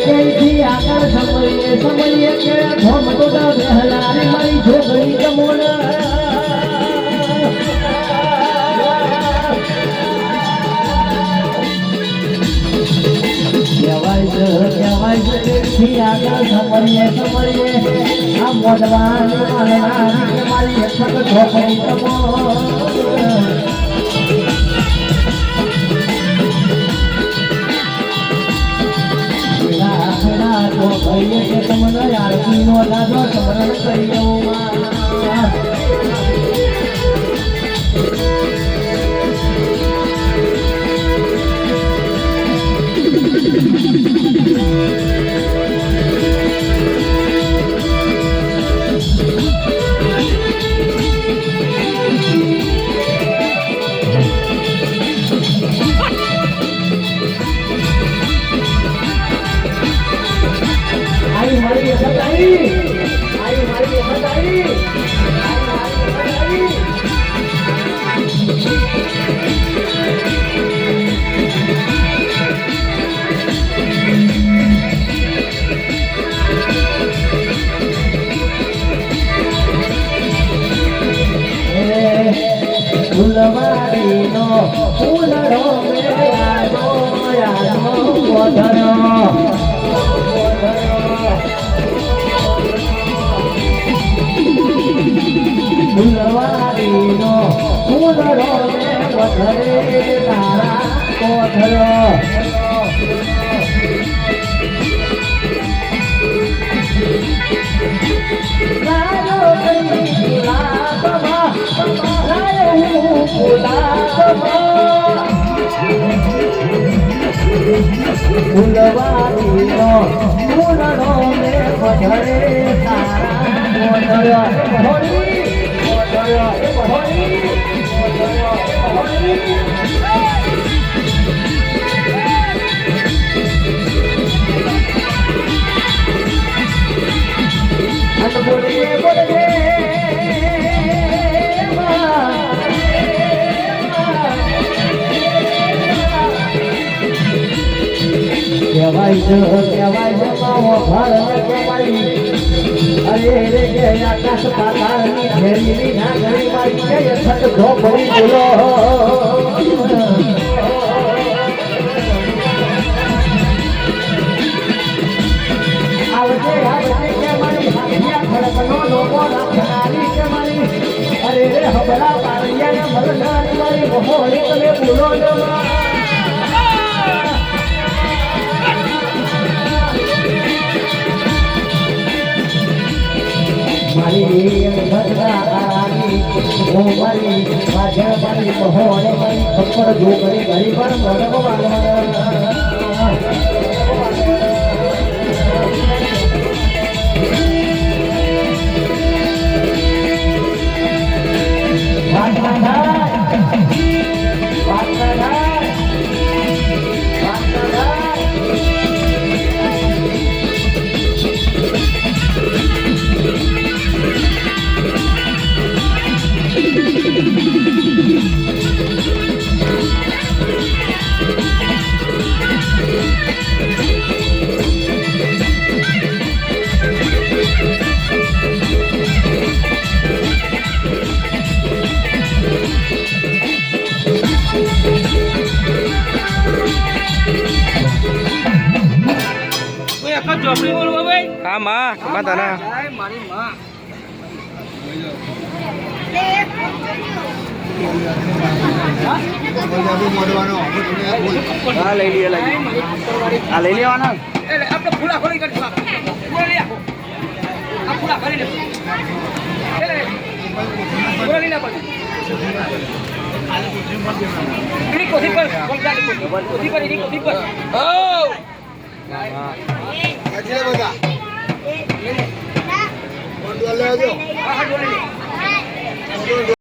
કેથી આગળ સમયે કે ધોમતો બેહલારી મારી છોકરી કમોણ કહેવાય છે કેથી આગળ સમયે આ મોડવાની માલનારી મારી છોકરી કમોણ તો કહીએ કે તમને આરતીનો દાદો સ્મરણ કરી દઉં ફૂલવાડીનો ફૂલડો મેળાનો યાદનો પોધરો ફૂલવાડીનો ફૂલડો મે વધરે તારા પોધરો ફૂલવાડીનો ફૂલડો મે વધરે તારા કહેવાય માવો ભારત કમાઈ અરે રે કે આકાશ પાતાળની ઘેરીની ના ઘડી મારી કે છત ધોપડી બોલો આવજે કે મારી ભાગ્યા ખડકનો લોકો રાખનારી કે મારી અરે રે હબલા પારિયાને મલનારી મારી મોહણી તમે બોલો મારી ભદ્રાની મારી માધ્ય મારી મહોને મારી ખબર જો કરી ઘણી પર ચોપડી બોલવા ભાઈ હા માં માતાના મારી માં હા લઈ લે આ લઈ લેવાના આપણે ફૂલા ખોલી કરી આ ફૂલા કરી લે ફૂલા લઈ લે પછી કોથી પર કોથી પર ઓ અજલે બધા કોણ ડોલે આજો હા ડોલે